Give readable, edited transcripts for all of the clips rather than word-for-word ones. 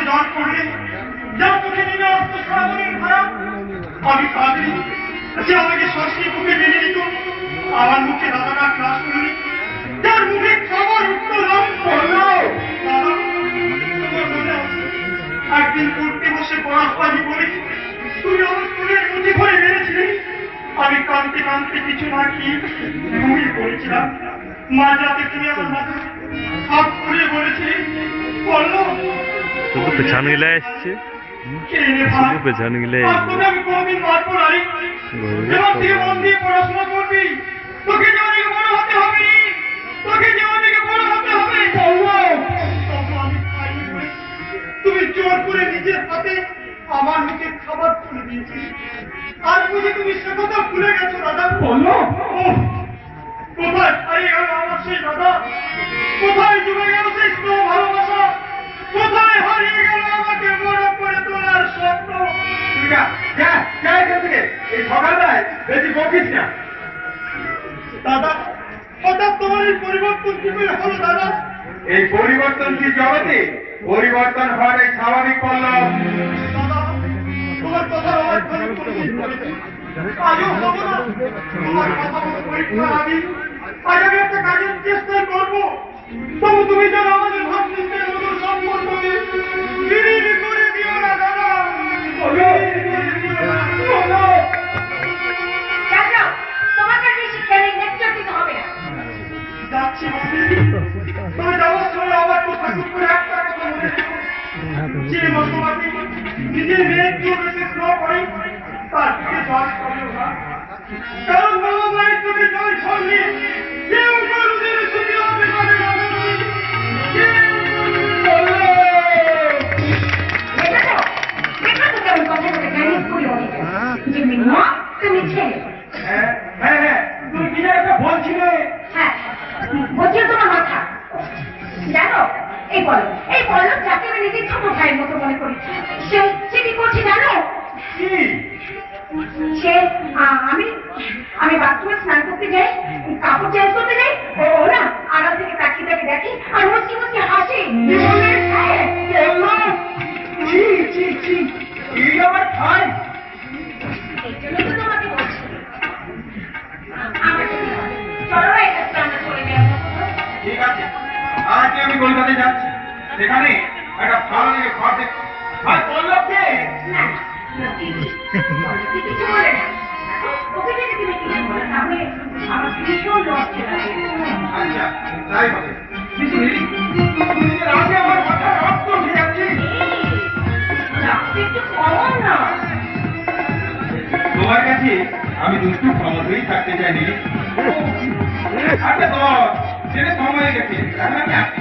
জন করলে যা চোখে নেমে আসতো সারাদিনের ধারা, আমি কাঁদি যে আমাকে শ্বাসে বুকে মেনে নিত। আমার মুখে দাদাটা ক্লাস করিনি, যার মুখে খাবার উঠতো নাম করলো দাদা। একদিন পড়তে বসে পড়ার পানি বলে তুমি আমার স্কুলের মুঠি করে মেরেছিলে। আমি কাঁদতে কাঁদতে কিছু না খেয়ে ঘুমিয়ে পড়েছিলাম। মা যাতে তুমি আমার মাথা হাত করে বলেছিলে বললো তোকে পেছানো গিলা এসছে, পেছানো গিলা আমি কোনদিন মার পড়াই এবার থেকে মন দিয়ে পড়াশোনা করবি। তোকে যে অনেক বড় হতে হবে, তোকে যে অনেক বড় হতে হবে। তুমি জোর করে নিজের হাতে আমার মুখে খাবার তুলে দিয়েছি। আজ বুঝি তুমি সে কথা ভুলে গেছো দাদা? বললো কোথায় হারিয়ে গেল আমার সেই দাদা? কোথায় ডুবে গেল সেই স্নেহ ভালোবাসা? কোথায় হারিয়ে গেল আমাকে বড় করে তোলার স্বপ্ন? এই সকালবেলায় বেশি বকিস না দাদা। হঠাৎ তোমার এই পরিবর্তন কি করে হলো দাদা? এই পরিবর্তনশীল জগতে পরিবর্তন হওয়ার এই স্বাভাবিক পল্লব। দাদা তোমার কথা আমার আজও হবো না। তোমার কথা মতো পরীক্ষার আগে আজ আমি একটা কাজের চেষ্টা করবো। তবু তুমি যেন আমাদের ভাবচিন্তের মতো সম্পর্ককে বিলীন করে দিও না দাদা। যাচ্ছি তুমি যাওয়ার সময় আমার কথা করে একটা কথা মনে রেখো। যে মশলাটি নিজের মেয়ের জন্য স্নেহ করে তার দিকে জল ছড়িও না। কারণ বাবা মায়ের চোখে জল ছড়লে কেউ গরুদের সুখী হতে পারে না। তুমি কি একটা বলছিলে? হ্যাঁ বলছি তোমার মাথা জানো। এই বলো যাকে আমি নিজের ছোট ভাইয়ের মতো মনে করি, সে কি করছে জানো? সে আমি বাথরুমে স্নান করতে যাই, কাপড় চেঞ্জ করতে যাই, ও না আড়াল থেকে তাকিয়ে তাকে দেখি আর মুচকি মুচকি হাসি। আমার ভাই এই জন্য তো তোমাকে বলছি আমার চলো এটা আমরা চলে যাই। ঠিক আছে, আজ আমি কলকাতায় যাচ্ছি, সেখানে একটা ভালো লেগে ঘর দেখছি। আর পল্লবকে না কিছু বলে না, ওকে যদি তুমি কিছু বলো তাহলে আমার ভীষণ লজ্জা লাগে। আচ্ছা তাই হবে। কিন্তু নিজের আগে আমার মাথা রক্ত উঠে যাচ্ছে। একটু কমন না। তোমার কাছে আমি দুষ্টু ক্ষমতাই থাকতে চাই নি। আচ্ছা তো সেটা সময় গেছে, তাহলে আমি আসছি।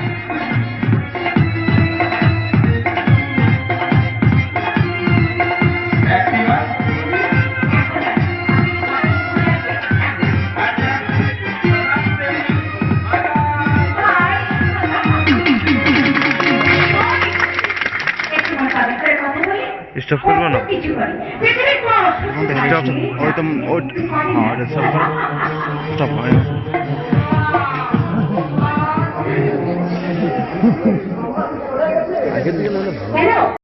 স্টপ করবো না, স্টপ ওই তো স্টপ হয় হ্যালো